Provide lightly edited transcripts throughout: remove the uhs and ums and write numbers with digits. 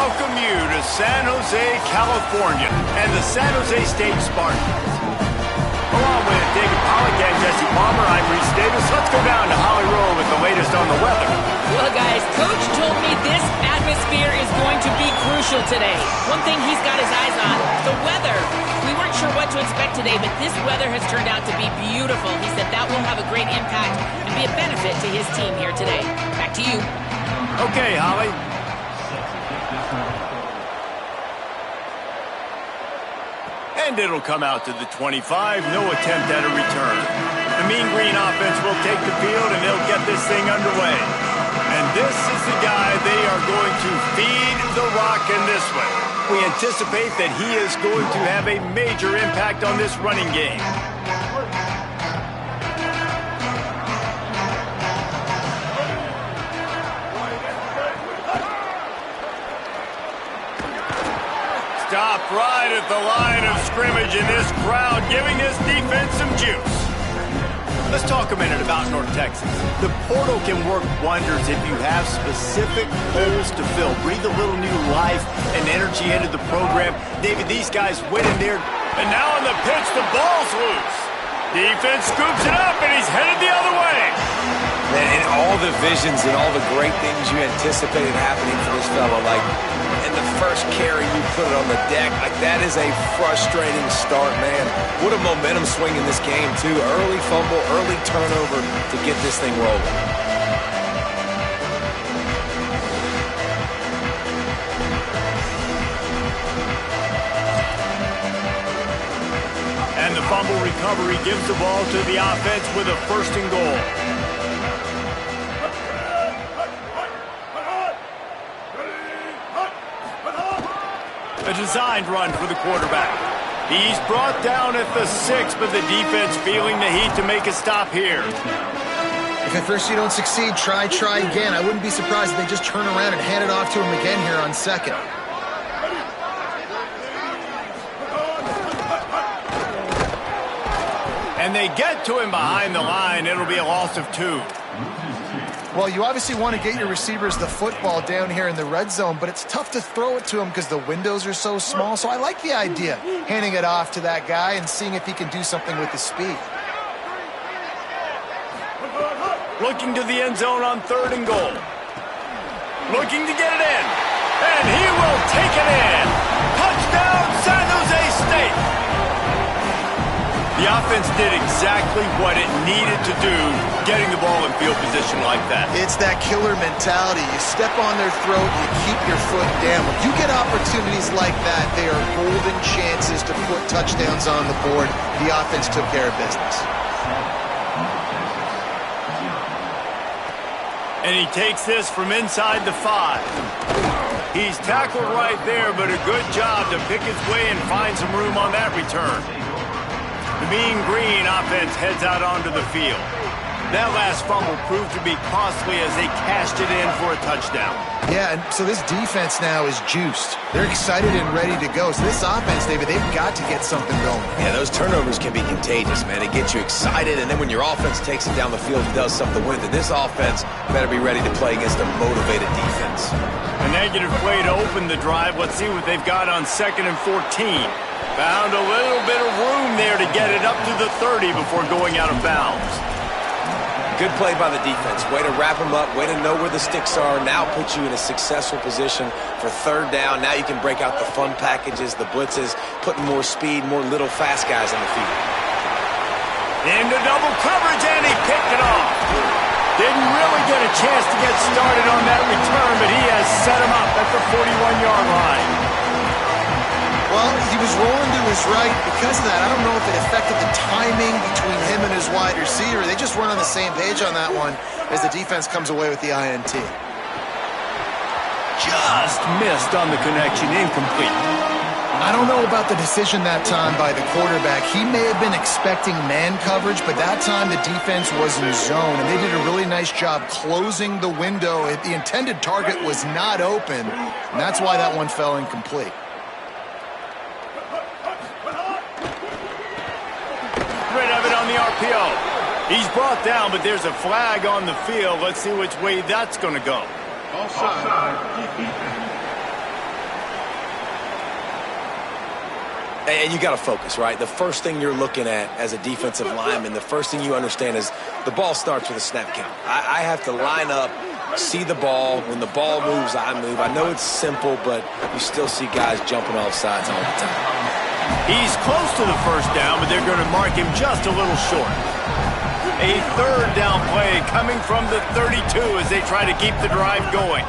welcome you to San Jose, California, and the San Jose State Spartans. Along with David Pollack and Jesse Palmer, I'm Reese Davis. Let's go down to Holly Rowe with the latest on the weather. Well, guys, Coach told me this atmosphere is going to be crucial today. One thing he's got his eyes on, the weather. We weren't sure what to expect today, but this weather has turned out to be beautiful. He said that will have a great impact and be a benefit to his team here today. Back to you. Okay, Holly. And it'll come out to the 25. No attempt at a return. The Mean Green offense will take the field, and they'll get this thing underway. And this is the guy they are going to feed the rock in this one. We anticipate that he is going to have a major impact on this running game. Stopped right at the line of scrimmage, in this crowd giving this defense some juice. Let's talk a minute about North Texas. The portal can work wonders if you have specific holes to fill. Breathe a little new life and energy into the program. David, these guys went in there. And now on the pitch, the ball's loose. Defense scoops it up, and he's headed the other way. Man, and all the visions and all the great things you anticipated happening for this fellow, like in the first carry you put it on the deck, like that is a frustrating start, man. What a momentum swing in this game, too. Early fumble, early turnover to get this thing rolling. And the fumble recovery gives the ball to the offense with a 1st and goal. A designed run for the quarterback. He's brought down at the 6, but the defense feeling the heat to make a stop here. If at first you don't succeed, try again. I wouldn't be surprised if they just turn around and hand it off to him again here on 2nd. And they get to him behind the line. It'll be a loss of 2. Well, you obviously want to get your receivers the football down here in the red zone, but it's tough to throw it to them because the windows are so small. So I like the idea, handing it off to that guy and seeing if he can do something with his speed. Looking to the end zone on 3rd and goal. Looking to get it in. And he will take it in. Touchdown, San Jose State. The offense did exactly what it needed to do, getting the ball in field position like that. It's that killer mentality. You step on their throat, you keep your foot down. When you get opportunities like that, they are golden chances to put touchdowns on the board. The offense took care of business. And he takes this from inside the 5. He's tackled right there, but a good job to pick his way and find some room on that return. The Mean Green offense heads out onto the field. That last fumble proved to be costly as they cashed it in for a touchdown. Yeah, and so this defense now is juiced. They're excited and ready to go. So this offense, David, they've got to get something going. Yeah, those turnovers can be contagious, man. It gets you excited, and then when your offense takes it down the field and does something with it, this offense better be ready to play against a motivated defense. A negative play to open the drive. Let's see what they've got on 2nd and 14. Found a little bit of room there to get it up to the 30 before going out of bounds. Good play by the defense. Way to wrap them up. Way to know where the sticks are. Now put you in a successful position for 3rd down. Now you can break out the fun packages, the blitzes, putting more speed, more little fast guys on the field. Into double coverage, and he picked it off. Didn't really get a chance to get started on that return, but he has set him up at the 41-yard line. Well, he was rolling to his right. Because of that, I don't know if it affected the timing between him and his wide receiver. They just weren't on the same page on that one as the defense comes away with the INT. Just missed on the connection, incomplete. I don't know about the decision that time by the quarterback. He may have been expecting man coverage, but that time the defense was in zone, and they did a really nice job closing the window. The intended target was not open, and that's why that one fell incomplete. The RPO. He's brought down, but there's a flag on the field. Let's see which way that's going to go. And you got to focus, right? The first thing you're looking at as a defensive lineman, the first thing you understand is the ball starts with a snap count. I have to line up, see the ball. When the ball moves, I move. I know it's simple, but you still see guys jumping off sides all the time. He's close to the first down, but they're going to mark him just a little short. A third down play coming from the 32 as they try to keep the drive going.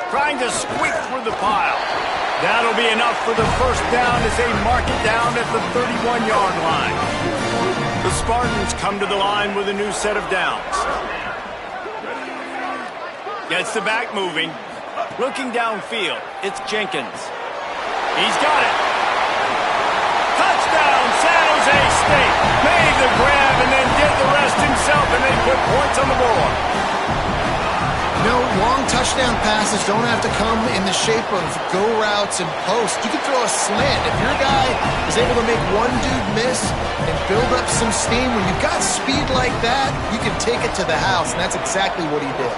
Trying to squeak through the pile. That'll be enough for the first down as they mark it down at the 31-yard line. The Spartans come to the line with a new set of downs. Gets the back moving. Looking downfield, it's Jenkins. He's got it. Touchdown, San Jose State. Made the grab and then did the rest himself, and they put points on the board. No, long touchdown passes don't have to come in the shape of go routes and posts. You can throw a slant. If your guy is able to make one dude miss and build up some steam, when you've got speed like that, you can take it to the house, and that's exactly what he did.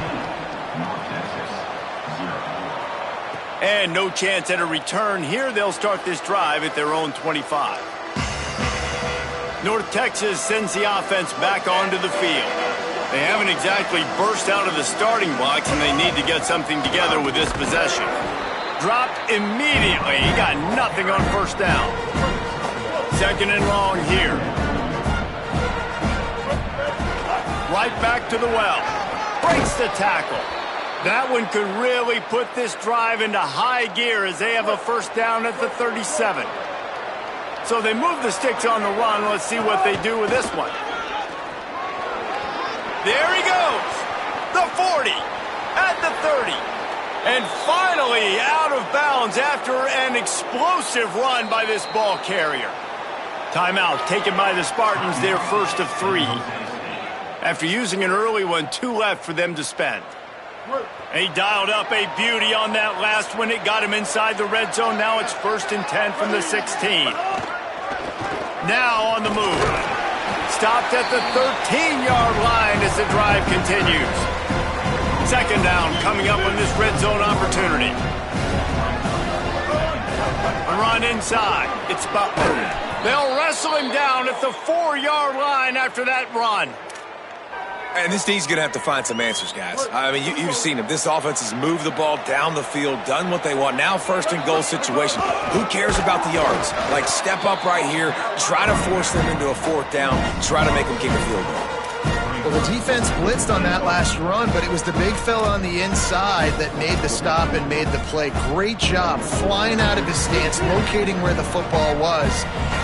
And no chance at a return here. They'll start this drive at their own 25. North Texas sends the offense back onto the field. They haven't exactly burst out of the starting blocks, and they need to get something together with this possession. Dropped immediately. He got nothing on first down. Second and long here. Right back to the well. Breaks the tackle. That one could really put this drive into high gear as they have a first down at the 37. So they move the sticks on the run. Let's see what they do with this one. There he goes. The 40 at the 30. And finally out of bounds after an explosive run by this ball carrier. Timeout taken by the Spartans, their first of 3. After using an early one, 2 left for them to spend. He dialed up a beauty on that last one. It got him inside the red zone. Now it's 1st and 10 from the 16. Now on the move. Stopped at the 13-yard line as the drive continues. Second down coming up on this red zone opportunity. A run inside. It's Butler. They'll wrestle him down at the 4-yard line after that run. And this D's going to have to find some answers, guys. I mean, you've seen him. This offense has moved the ball down the field, done what they want. Now first and goal situation. Who cares about the yards? Like, step up right here, try to force them into a 4th down, try to make them kick a field goal. Well, the defense blitzed on that last run, but it was the big fella on the inside that made the stop and made the play. Great job flying out of his stance, locating where the football was,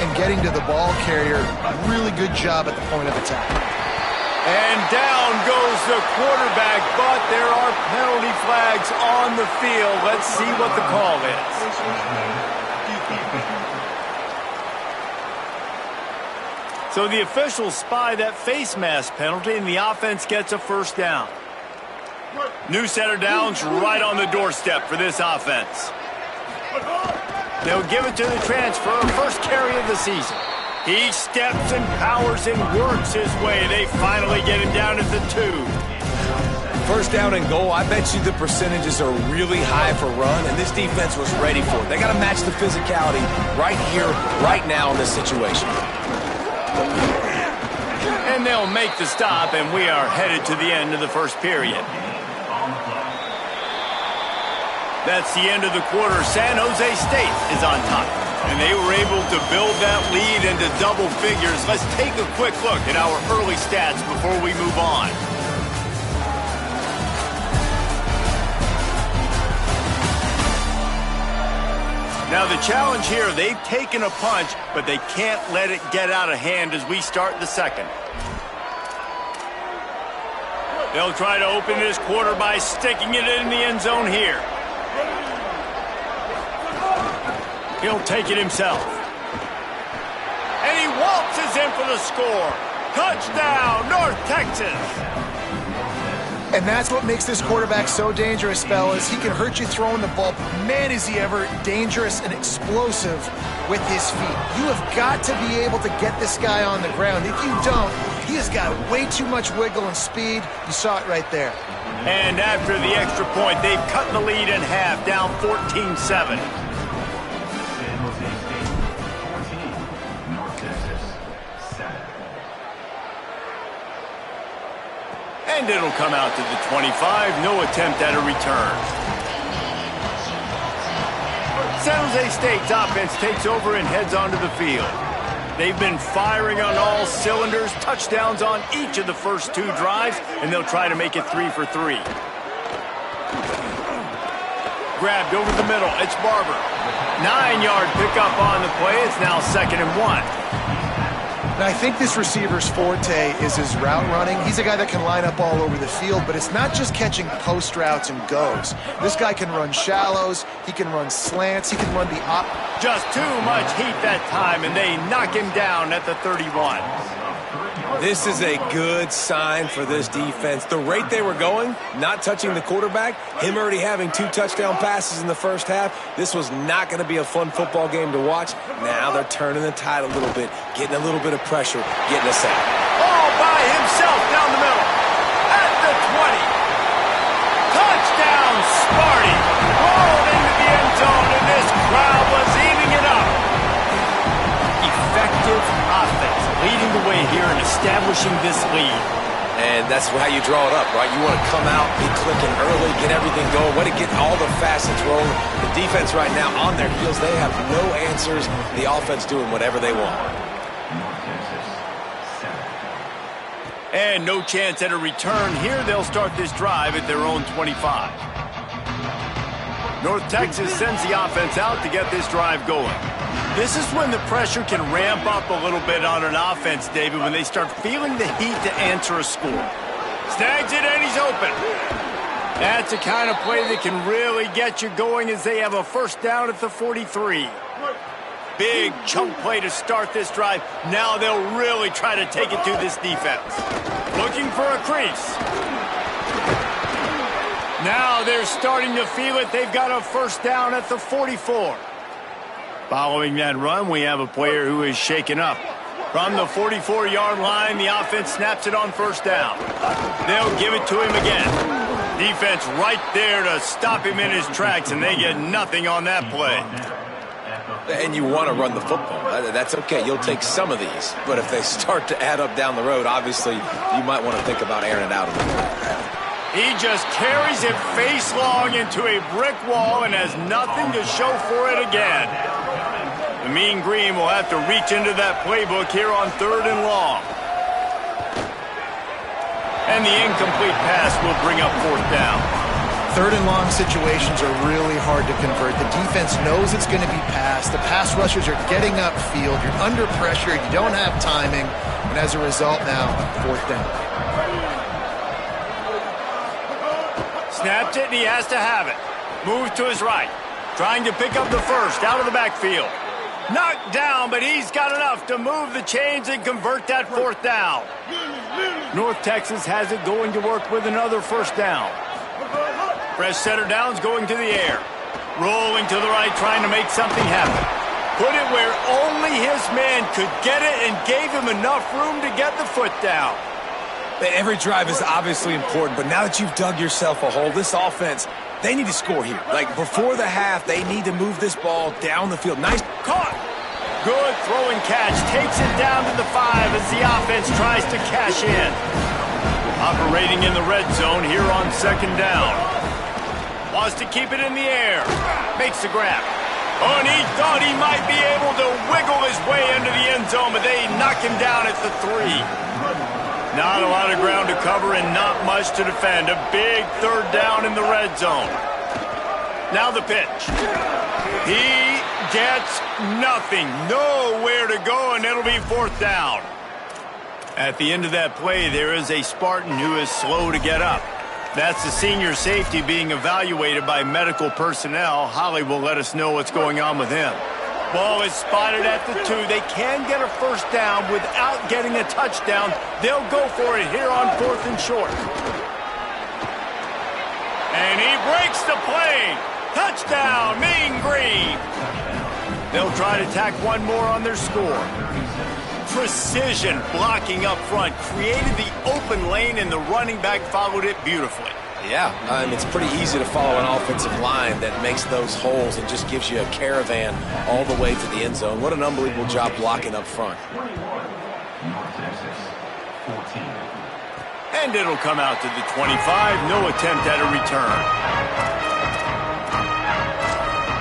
and getting to the ball carrier. Really good job at the point of attack. And down goes the quarterback, but there are penalty flags on the field. Let's see what the call is. So the officials spy that face mask penalty, and the offense gets a first down. New set of downs right on the doorstep for this offense. They'll give it to the transfer, first carry of the season. He steps and powers and works his way. They finally get him down at the 2. First down and goal, I bet you the percentages are really high for run, and this defense was ready for it. They got to match the physicality right here, right now in this situation. And they'll make the stop, and we are headed to the end of the first period. That's the end of the quarter. San Jose State is on top. And they were able to build that lead into double figures. Let's take a quick look at our early stats before we move on. Now the challenge here, they've taken a punch, but they can't let it get out of hand as we start the second. They'll try to open this quarter by sticking it in the end zone here. He'll take it himself. And he waltzes in for the score. Touchdown, North Texas. And that's what makes this quarterback so dangerous, fellas. He can hurt you throwing the ball. Man, is he ever dangerous and explosive with his feet. You have got to be able to get this guy on the ground. If you don't, he has got way too much wiggle and speed. You saw it right there. And after the extra point, they've cut the lead in half, down 14-7. And it'll come out to the 25. No attempt at a return. San Jose State's offense takes over and heads onto the field. They've been firing on all cylinders, touchdowns on each of the first 2 drives, and they'll try to make it 3 for 3. Grabbed over the middle, it's Barber. 9-yard pickup on the play. It's now 2nd and 1. Now, I think this receiver's forte is his route running. He's a guy that can line up all over the field, but it's not just catching post routes and goes. This guy can run shallows, he can run slants, he can run the op. Just too much heat that time, and they knock him down at the 31. This is a good sign for this defense. The rate they were going, not touching the quarterback, him already having 2 touchdown passes in the first half, this was not going to be a fun football game to watch. Now they're turning the tide a little bit, getting a little bit of pressure, getting us out. All by himself down the middle. At the 20. Touchdown, Sparty. Rolled into the end zone, and this crowd was eating it up. Effective offense leading the way here and establishing this lead. And that's how you draw it up, right? You want to come out, be clicking early, get everything going, want to get all the facets rolling. The defense right now on their heels, they have no answers. The offense doing whatever they want. And no chance at a return here. They'll start this drive at their own 25. North Texas sends the offense out to get this drive going. This is when the pressure can ramp up a little bit on an offense, David, when they start feeling the heat to answer a score. Snags it, and he's open. That's the kind of play that can really get you going as they have a first down at the 43. Big chunk play to start this drive. Now they'll really try to take it to this defense. Looking for a crease. Now they're starting to feel it. They've got a first down at the 44. Following that run, we have a player who is shaken up. From the 44-yard line, the offense snaps it on first down. They'll give it to him again. Defense right there to stop him in his tracks, and they get nothing on that play. And you want to run the football. That's okay. You'll take some of these. But if they start to add up down the road, obviously, you might want to think about airing it out a little bit. He just carries it face long into a brick wall and has nothing to show for it again. The Mean Green will have to reach into that playbook here on 3rd and long. And the incomplete pass will bring up 4th down. 3rd and long situations are really hard to convert. The defense knows it's going to be passed. The pass rushers are getting upfield. You're under pressure. You don't have timing. And as a result now, 4th down. Snapped it, and he has to have it. Moves to his right. Trying to pick up the first out of the backfield. Knocked down, but he's got enough to move the chains and convert that 4th down. North Texas has it going to work with another first down. Fresh setter downs going to the air. Rolling to the right, trying to make something happen. Put it where only his man could get it and gave him enough room to get the foot down. Every drive is obviously important, but now that you've dug yourself a hole, this offense, they need to score here. Like, before the half, they need to move this ball down the field. Nice. Caught. Good throw and catch. Takes it down to the 5 as the offense tries to cash in. Operating in the red zone here on 2nd down. Wants to keep it in the air. Makes the grab. Oh, and he thought he might be able to wiggle his way into the end zone, but they knock him down at the 3. Not a lot of ground to cover and not much to defend. A big 3rd down in the red zone. Now the pitch. He gets nothing. Nowhere to go, and it'll be 4th down. At the end of that play, there is a Spartan who is slow to get up. That's the senior safety being evaluated by medical personnel. Holly will let us know what's going on with him. Ball is spotted at the 2. They can get a first down without getting a touchdown. They'll go for it here on 4th and short. And he breaks the play. Touchdown, Mean Green. They'll try to tack one more on their score. Precision blocking up front. Created the open lane, and the running back followed it beautifully. Yeah, it's pretty easy to follow an offensive line that makes those holes and just gives you a caravan all the way to the end zone. What an unbelievable job blocking up front. And it'll come out to the 25. No attempt at a return.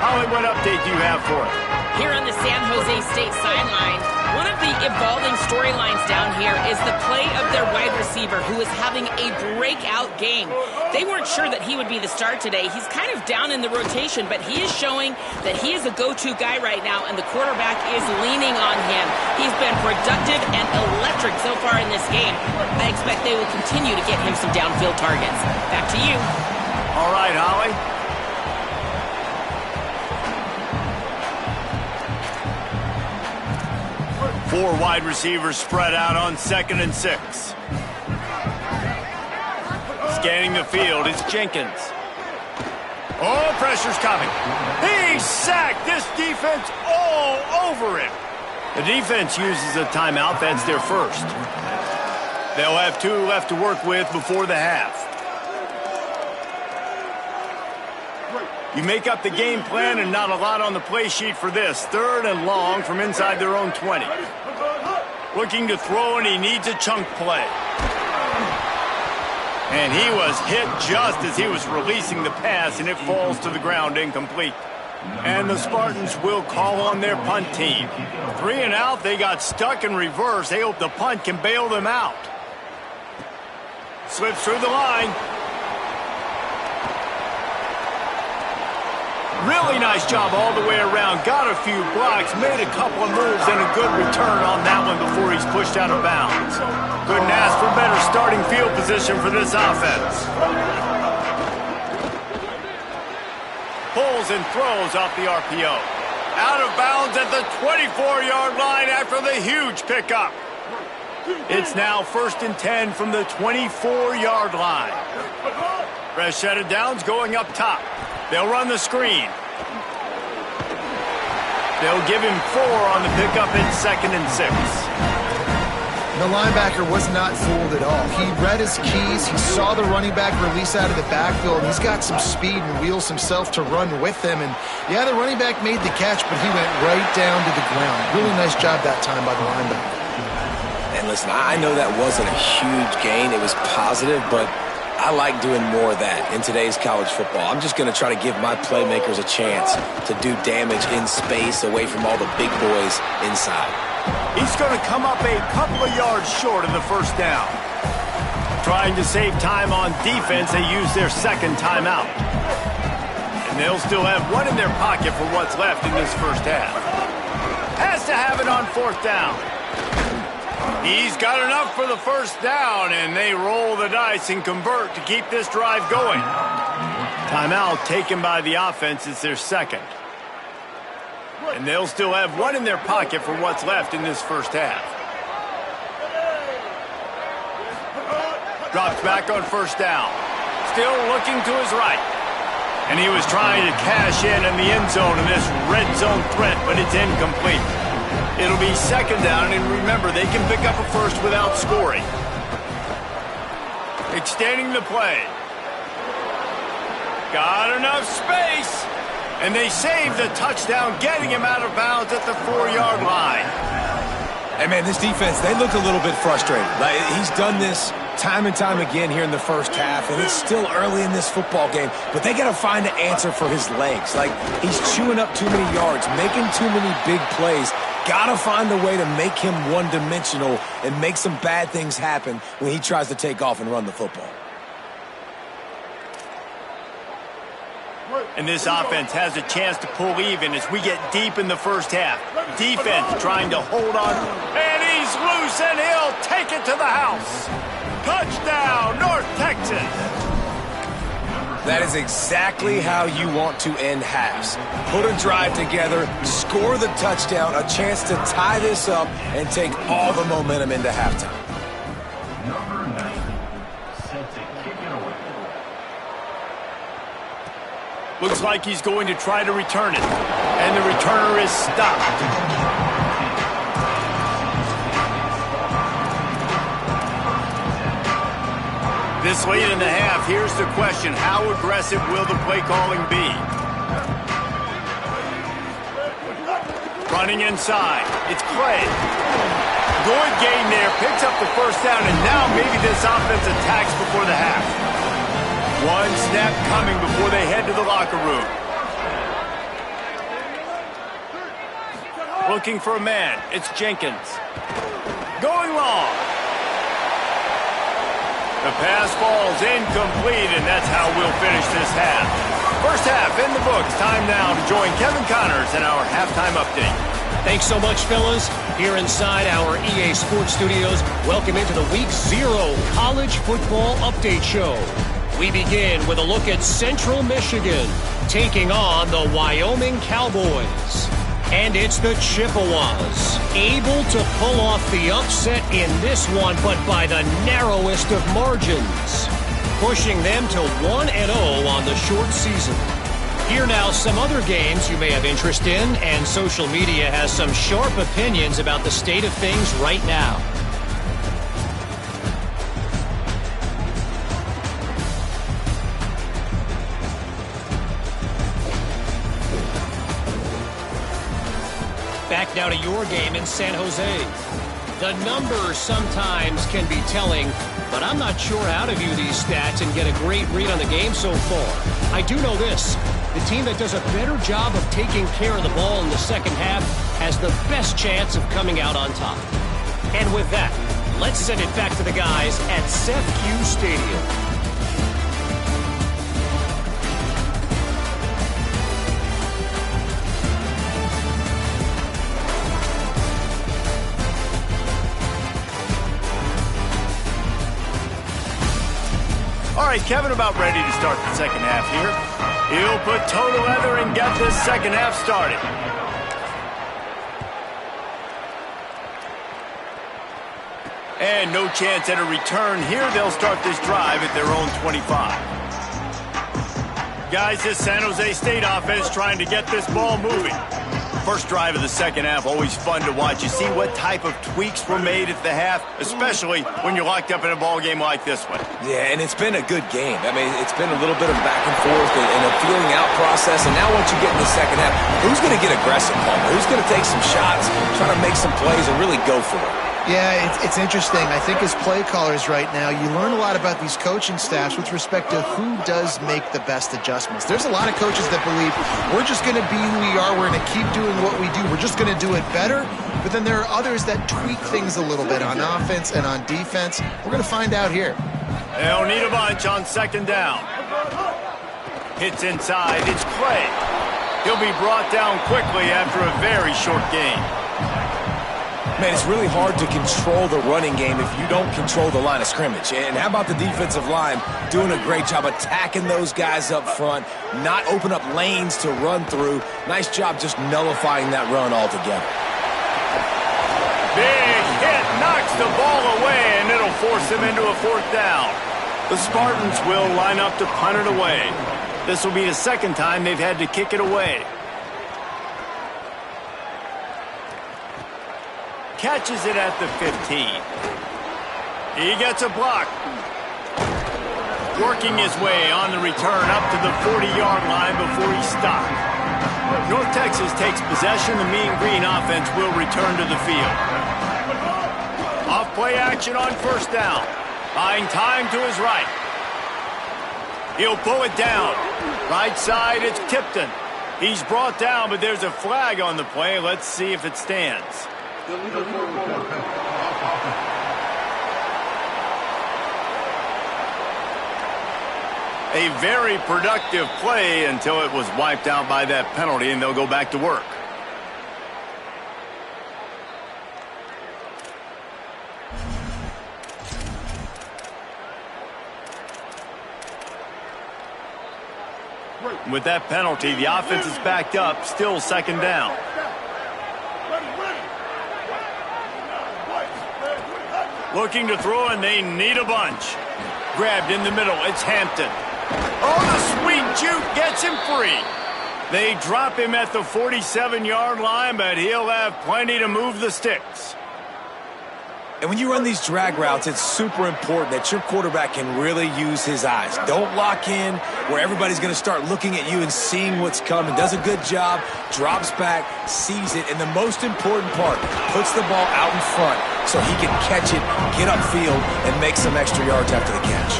Holly, what update do you have for us? Here on the San Jose State sideline, one of the evolving storylines down here is the play of their wide receiver, who is having a breakout game. They weren't sure that he would be the star today. He's kind of down in the rotation, but he is showing that he is a go-to guy right now, and the quarterback is leaning on him. He's been productive and electric so far in this game. I expect they will continue to get him some downfield targets. Back to you. All right, Holly. Four wide receivers spread out on 2nd and 6. Scanning the field is Jenkins. Oh, pressure's coming. He's sacked. This defense all over him. The defense uses a timeout. That's their first. They'll have 2 left to work with before the half. You make up the game plan and not a lot on the play sheet for this. 3rd and long from inside their own 20. Looking to throw, and he needs a chunk play. And he was hit just as he was releasing the pass, and it falls to the ground incomplete. And the Spartans will call on their punt team. 3 and out, they got stuck in reverse. They hope the punt can bail them out. Slips through the line. Really nice job all the way around. Got a few blocks, made a couple of moves, and a good return on that one before he's pushed out of bounds. Couldn't ask for better starting field position for this offense. Pulls and throws off the RPO. Out of bounds at the 24-yard line after the huge pickup. It's now 1st and 10 from the 24-yard line. Fresh set of downs going up top. They'll run the screen. They'll give him 4 on the pickup in 2nd and 6. The linebacker was not fooled at all. He read his keys. He saw the running back release out of the backfield. He's got some speed and wheels himself to run with him. And, yeah, the running back made the catch, but he went right down to the ground. Really nice job that time by the linebacker. And listen, I know that wasn't a huge gain. It was positive, but I like doing more of that in today's college football. I'm just going to try to give my playmakers a chance to do damage in space away from all the big boys inside. He's going to come up a couple of yards short of the first down. Trying to save time on defense, they use their 2nd timeout. And they'll still have 1 in their pocket for what's left in this first half. Has to have it on 4th down. He's got enough for the first down, and they roll the dice and convert to keep this drive going. Timeout taken by the offense. It's their 2nd. And they'll still have 1 in their pocket for what's left in this first half. Drops back on 1st down. Still looking to his right. And he was trying to cash in the end zone in this red zone threat, but it's incomplete. It'll be 2nd down, and remember, they can pick up a first without scoring. Extending the play. Got enough space, and they saved the touchdown, getting him out of bounds at the 4-yard line. Hey, man, this defense, they look a little bit frustrated. Like, he's done this time and time again here in the first half, and it's still early in this football game, but they got to find an answer for his legs. Like, he's chewing up too many yards, making too many big plays. Got to find a way to make him one-dimensional and make some bad things happen when he tries to take off and run the football. And this offense has a chance to pull even as we get deep in the first half. Defense trying to hold on, and he's loose, and he'll take it to the house. Touchdown, North Texas. That is exactly how you want to end halves. Put a drive together, score the touchdown, a chance to tie this up, and take all the momentum into halftime. Number 9, set to kick it away. Looks like he's going to try to return it, and the returner is stopped. This late in the half, here's the question. How aggressive will the play calling be? Running inside. It's Clay. Good gain there. Picks up the first down, and now maybe this offense attacks before the half. One snap coming before they head to the locker room. Looking for a man. It's Jenkins. Going long. The pass falls incomplete, and that's how we'll finish this half. First half in the books. Time now to join Kevin Connors in our halftime update. Thanks so much, fellas. Here inside our EA Sports Studios, welcome into the Week 0 College Football Update Show. We begin with a look at Central Michigan taking on the Wyoming Cowboys. And it's the Chippewas, able to pull off the upset in this one, but by the narrowest of margins, pushing them to 1-0 on the short season. Here now, some other games you may have interest in, and social media has some sharp opinions about the state of things right now. Back now to your game in San Jose. The numbers sometimes can be telling, but I'm not sure how to view these stats and get a great read on the game so far. I do know this. The team that does a better job of taking care of the ball in the second half has the best chance of coming out on top. And with that, let's send it back to the guys at Seth Q Stadium. All right, Kevin about ready to start the second half here. He'll put toe to leather and get this second half started. And no chance at a return here. They'll start this drive at their own 25. Guys, this San Jose State offense trying to get this ball moving. First drive of the second half, always fun to watch. You see what type of tweaks were made at the half, especially when you're locked up in a ball game like this one. Yeah, and it's been a good game. I mean, it's been a little bit of back and forth and a feeling out process. And now once you get in the second half, who's going to get aggressive, Palmer? Who's going to take some shots, try to make some plays, and really go for it? Yeah, it's interesting. I think as play callers right now, you learn a lot about these coaching staffs with respect to who does make the best adjustments. There's a lot of coaches that believe we're just going to be who we are. We're going to keep doing what we do. We're just going to do it better. But then there are others that tweak things a little bit on offense and on defense. We're going to find out here. They'll need a bunch on second down. Hits inside. It's Clay. He'll be brought down quickly after a very short game. Man, it's really hard to control the running game if you don't control the line of scrimmage. And how about the defensive line doing a great job attacking those guys up front, not open up lanes to run through. Nice job just nullifying that run altogether. Big hit, knocks the ball away, and it'll force him into a fourth down. The Spartans will line up to punt it away. This will be the second time they've had to kick it away. Catches it at the 15. He gets a block. Working his way on the return up to the 40-yard line before he's stopped. North Texas takes possession. The Mean Green offense will return to the field. Off play action on first down. Buying time to his right. He'll pull it down. Right side, it's Tipton. He's brought down, but there's a flag on the play. Let's see if it stands. A very productive play until it was wiped out by that penalty, and they'll go back to work. With that penalty, the offense is backed up, still second down. Looking to throw, and they need a bunch. Grabbed in the middle, it's Hampton. Oh, the sweet juke gets him free. They drop him at the 47-yard line, but he'll have plenty to move the sticks. And when you run these drag routes, it's super important that your quarterback can really use his eyes. Don't lock in where everybody's going to start looking at you and seeing what's coming. Does a good job, drops back, sees it, and the most important part, puts the ball out in front so he can catch it, get upfield, and make some extra yards after the catch.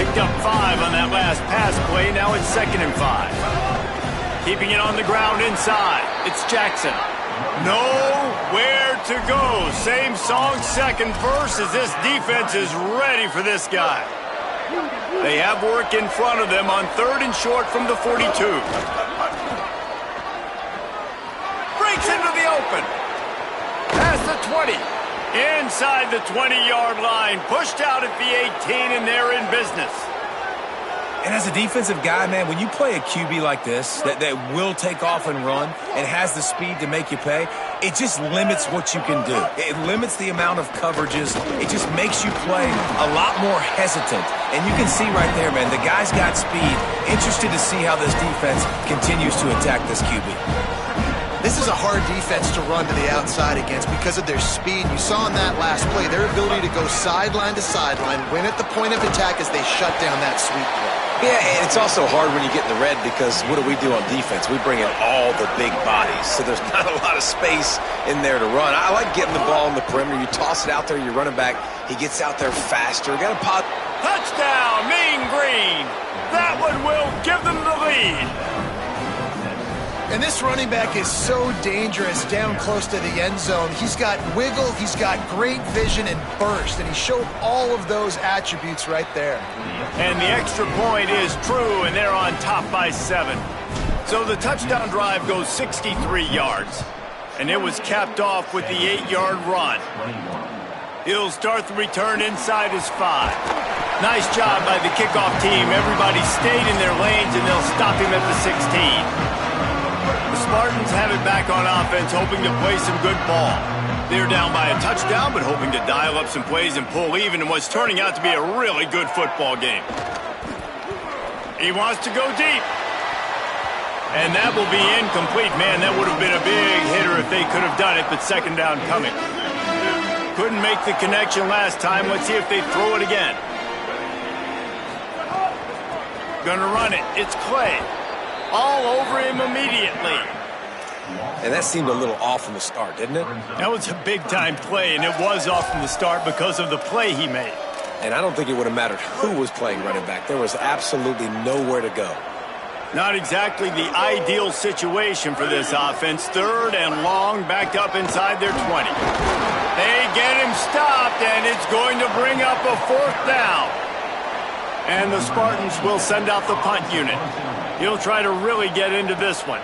Picked up 5 on that last pass play. Now it's 2nd and 5. Keeping it on the ground inside. It's Jackson. Nowhere to go. Same song, second verse, as this defense is ready for this guy. They have work in front of them on 3rd and short from the 42. Breaks into the open. Past the 20. Inside the 20-yard line. Pushed out at the 18, and they're in business. And as a defensive guy, man, when you play a QB like this that will take off and run and has the speed to make you pay, it just limits what you can do. It limits the amount of coverages. It just makes you play a lot more hesitant. And you can see right there, man, the guy's got speed. Interested to see how this defense continues to attack this QB. This is a hard defense to run to the outside against because of their speed. You saw in that last play their ability to go sideline to sideline, win at the point of attack as they shut down that sweep play. Yeah, and it's also hard when you get in the red because what do we do on defense? We bring in all the big bodies, so there's not a lot of space in there to run. I like getting the ball on the perimeter. You toss it out there, you're running back. He gets out there faster. Got a pot. Touchdown, Mean Green. That one will give them the lead. And this running back is so dangerous down close to the end zone. He's got wiggle, he's got great vision and burst, and he showed all of those attributes right there. And the extra point is true, and they're on top by 7. So the touchdown drive goes 63 yards, and it was capped off with the 8-yard run. He'll start the return inside his 5. Nice job by the kickoff team. Everybody stayed in their lanes, and they'll stop him at the 16. The Spartans have it back on offense, hoping to play some good ball. They're down by a touchdown, but hoping to dial up some plays and pull even in what's turning out to be a really good football game. He wants to go deep. And that will be incomplete. Man, that would have been a big hitter if they could have done it, but 2nd down coming. Couldn't make the connection last time. Let's see if they throw it again. Gonna run it. It's Clay. All over him immediately. And that seemed a little off from the start, didn't it? That was a big-time play, and it was off from the start because of the play he made. And I don't think it would have mattered who was playing running back. There was absolutely nowhere to go. Not exactly the ideal situation for this offense. 3rd and long, backed up inside their 20. They get him stopped, and it's going to bring up a 4th down. And the Spartans will send out the punt unit. He'll try to really get into this one.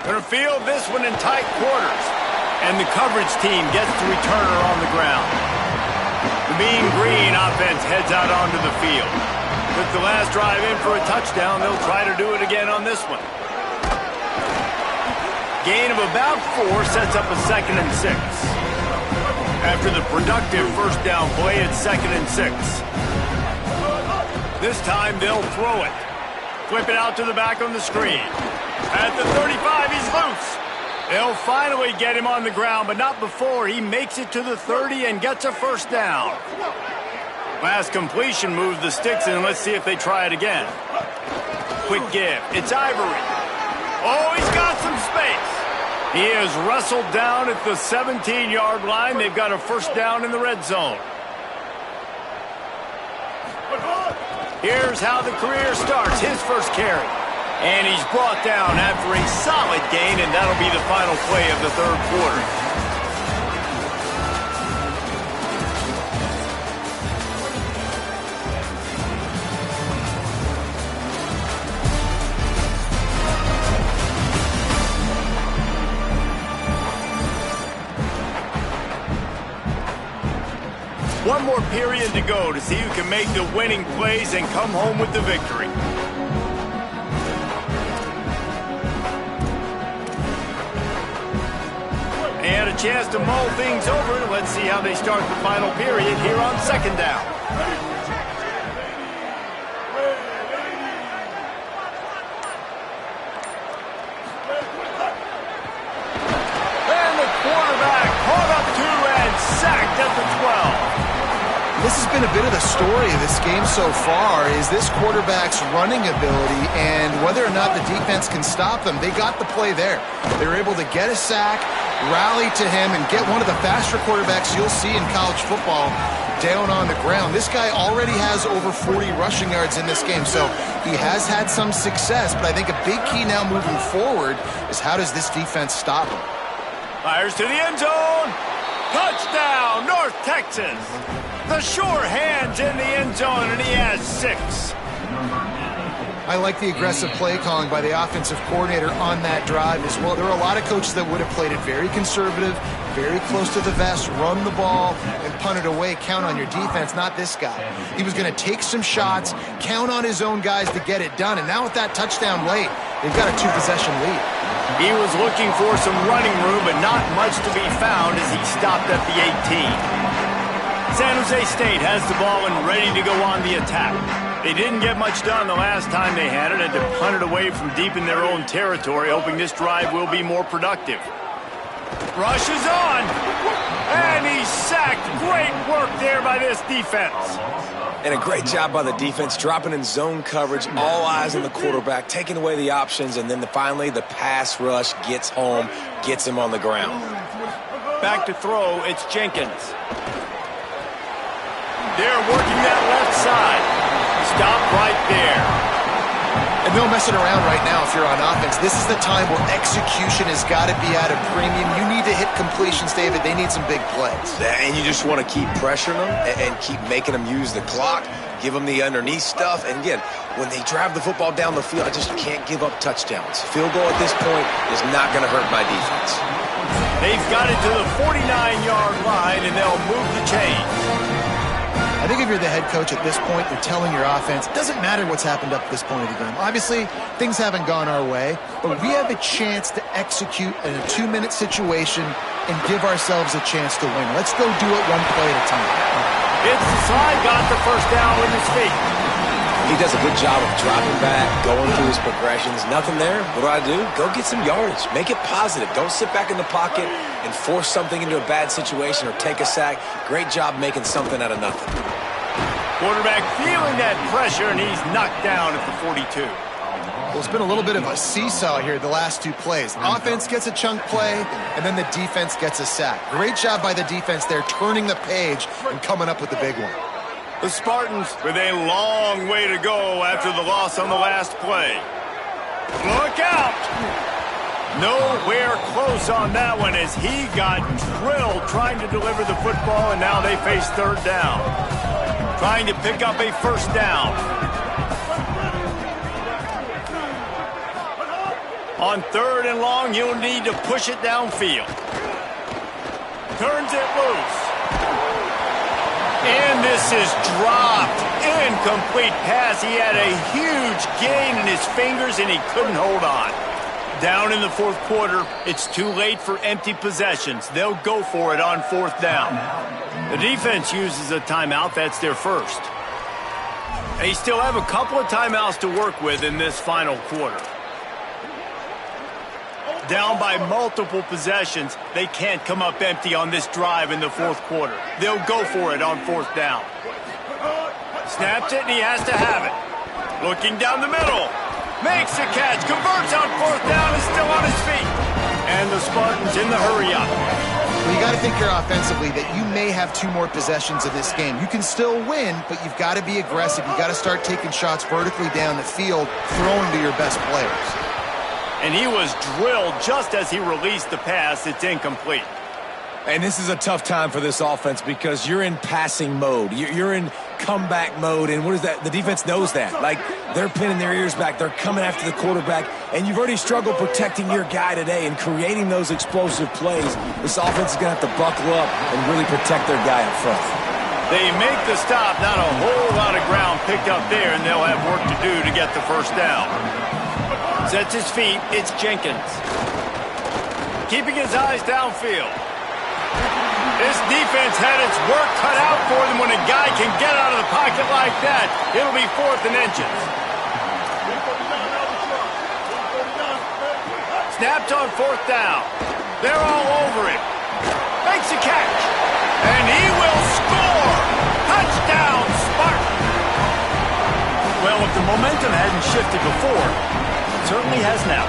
Gonna field this one in tight quarters. And the coverage team gets the returner on the ground. The Mean Green offense heads out onto the field. With the last drive in for a touchdown, they'll try to do it again on this one. Gain of about 4 sets up a 2nd and 6. After the productive 1st down play, it's 2nd and 6. This time they'll throw it. Flip it out to the back on the screen. At the 35, he's loose. They'll finally get him on the ground, but not before he makes it to the 30 and gets a 1st down. Last completion moves the sticks, and let's see if they try it again. Quick give. It's Ivory. Oh, he's got some space. He is wrestled down at the 17-yard line. They've got a 1st down in the red zone. Here's how the career starts. His first carry. And he's brought down after a solid gain, and that'll be the final play of the 3rd quarter. One more period to go to see who can make the winning plays and come home with the victory. And a chance to mull things over. Let's see how they start the final period here on 2nd down. This has been a bit of the story of this game so far, is this quarterback's running ability and whether or not the defense can stop them. They got the play there. They were able to get a sack, rally to him, and get one of the faster quarterbacks you'll see in college football down on the ground. This guy already has over 40 rushing yards in this game, so he has had some success, but I think a big key now moving forward is how does this defense stop him? Fires to the end zone. Touchdown, North Texas. The sure hands in the end zone, and he has 6. I like the aggressive play calling by the offensive coordinator on that drive as well. There are a lot of coaches that would have played it very conservative, very close to the vest, run the ball, and punt it away. Count on your defense, not this guy. He was going to take some shots, count on his own guys to get it done, and now with that touchdown late, they've got a 2-possession lead. He was looking for some running room, but not much to be found as he stopped at the 18. San Jose State has the ball and ready to go on the attack. They didn't get much done the last time they had it, and to punt it away from deep in their own territory, hoping this drive will be more productive. Rush is on, and he's sacked. Great work there by this defense. And a great job by the defense, dropping in zone coverage, all eyes on the quarterback, taking away the options, and then finally the pass rush gets home, gets him on the ground. Back to throw, it's Jenkins. They're working that left side. Stop right there. And no messing around right now if you're on offense. This is the time where execution has got to be at a premium. You need to hit completions, David. They need some big plays. And you just want to keep pressuring them and keep making them use the clock, give them the underneath stuff. And again, when they drive the football down the field, I just can't give up touchdowns. Field goal at this point is not going to hurt my defense. They've got it to the 49-yard line, and they'll move the chains. I think if you're the head coach at this point, you're telling your offense, it doesn't matter what's happened up to this point of the game. Obviously, things haven't gone our way, but we have a chance to execute in a 2-minute situation and give ourselves a chance to win. Let's go do it one play at a time. It's the slide, got the first down with his feet. He does a good job of dropping back, going through his progressions. Nothing there. What do? Go get some yardage. Make it positive. Don't sit back in the pocket and force something into a bad situation or take a sack. Great job making something out of nothing. Quarterback feeling that pressure, and he's knocked down at the 42. Well, it's been a little bit of a seesaw here the last 2 plays. Offense gets a chunk play, and then the defense gets a sack. Great job by the defense there, turning the page and coming up with the big one. The Spartans with a long way to go after the loss on the last play. Look out! Nowhere close on that one as he got drilled trying to deliver the football, and now they face 3rd down. Trying to pick up a 1st down. On 3rd and long, you'll need to push it downfield. Turns it loose. And this is dropped. Incomplete pass. He had a huge gain in his fingers, and he couldn't hold on. Down in the 4th quarter, it's too late for empty possessions. They'll go for it on 4th down. The defense uses a timeout. That's their first. They still have a couple of timeouts to work with in this final quarter. Down by multiple possessions, they can't come up empty on this drive in the 4th quarter. They'll go for it on 4th down. Snaps it, and he has to have it. Looking down the middle. Makes the catch, converts on 4th down, and still on his feet. And the Spartans in the hurry up. Well, you got to think here offensively that you may have 2 more possessions in this game. You can still win, but you've got to be aggressive. You've got to start taking shots vertically down the field, throwing to your best players. And he was drilled just as he released the pass. It's incomplete. And this is a tough time for this offense because you're in passing mode. You're in comeback mode, and what is that? The defense knows that. Like, they're pinning their ears back. They're coming after the quarterback, and you've already struggled protecting your guy today and creating those explosive plays. This offense is going to have to buckle up and really protect their guy up front. They make the stop. Not a whole lot of ground picked up there, and they'll have work to do to get the 1st down. Sets his feet. It's Jenkins. Keeping his eyes downfield. This defense had its work cut out for them when a guy can get out of the pocket like that. It'll be 4th and inches. Snapped on 4th down. They're all over him. Makes a catch. And he will score. Touchdown! momentum hadn't shifted before. It certainly has now.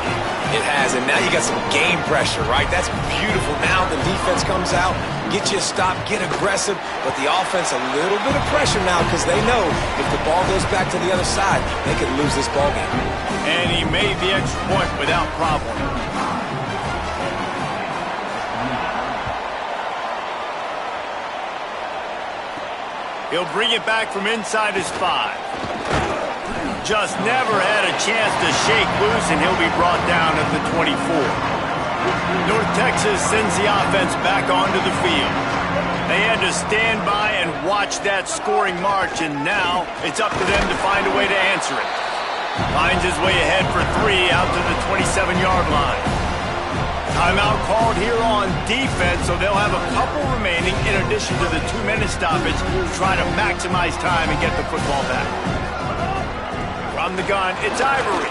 It has, and now you got some game pressure, right? That's beautiful. Now the defense comes out, get you a stop, get aggressive, but the offense a little bit of pressure now because they know if the ball goes back to the other side, they could lose this ball game. And he made the extra point without problem. He'll bring it back from inside his 5. Just never had a chance to shake loose, and he'll be brought down at the 24. North Texas sends the offense back onto the field. They had to stand by and watch that scoring march, and now it's up to them to find a way to answer it. Finds his way ahead for 3 out to the 27-yard line. Timeout called here on defense, so they'll have a couple remaining in addition to the 2-minute stoppage to try to maximize time and get the football back. From the gun, it's Ivory.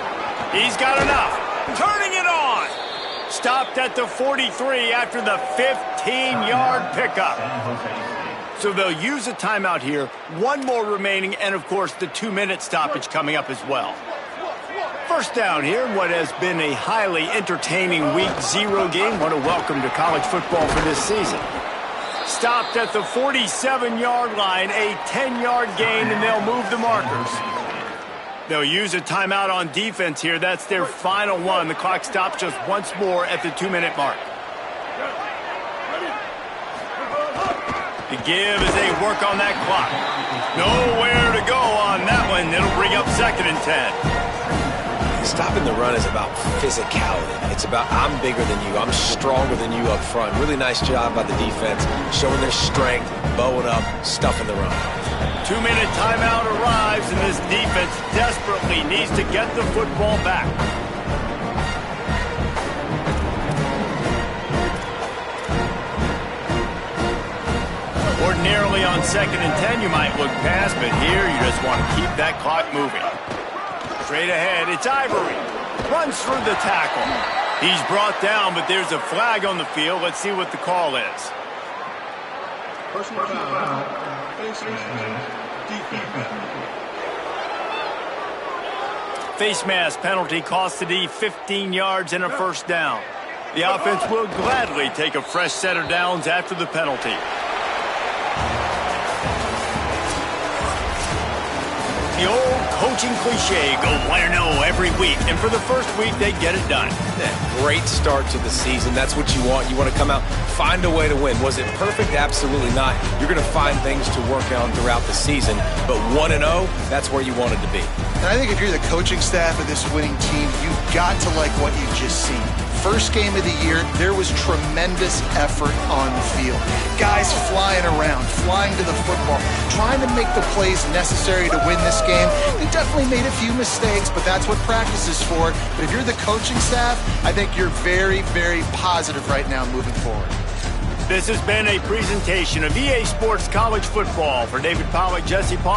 He's got enough. Turning it on. Stopped at the 43 after the 15-yard pickup. So they'll use a timeout here. 1 more remaining, and of course the 2-minute stoppage coming up as well. First down here in what has been a highly entertaining Week 0 game. What a welcome to college football for this season. Stopped at the 47-yard line, a 10-yard gain, and they'll move the markers. They'll use a timeout on defense here. That's their final one. The clock stops just once more at the 2-minute mark. The give as they work on that clock. Nowhere to go on that one. It'll bring up 2nd and 10. Stopping the run is about physicality. It's about I'm bigger than you. I'm stronger than you up front. Really nice job by the defense, showing their strength, bowing up, stuffing the run. 2-minute timeout arrives, and this defense desperately needs to get the football back. Ordinarily on 2nd and 10, you might look past, but here you just want to keep that clock moving. Straight ahead, it's Ivory. Runs through the tackle. He's brought down, but there's a flag on the field. Let's see what the call is. Personal foul. Face mask. Face mask penalty costs the D 15 yards and a first down. The offense will gladly take a fresh set of downs after the penalty. The old coaching cliche, go 1-0 every week, and for the first week, they get it done. Yeah, great start to the season. That's what you want. You want to come out, find a way to win. Was it perfect? Absolutely not. You're going to find things to work on throughout the season, but 1-0, that's where you wanted to be. And I think if you're the coaching staff of this winning team, you've got to like what you've just seen. First game of the year, there was tremendous effort on the field. Guys flying around, flying to the football, trying to make the plays necessary to win this game. They definitely made a few mistakes, but that's what practice is for. But if you're the coaching staff, I think you're very, very positive right now moving forward. This has been a presentation of EA Sports College Football. For David Pollack, Jesse Paul.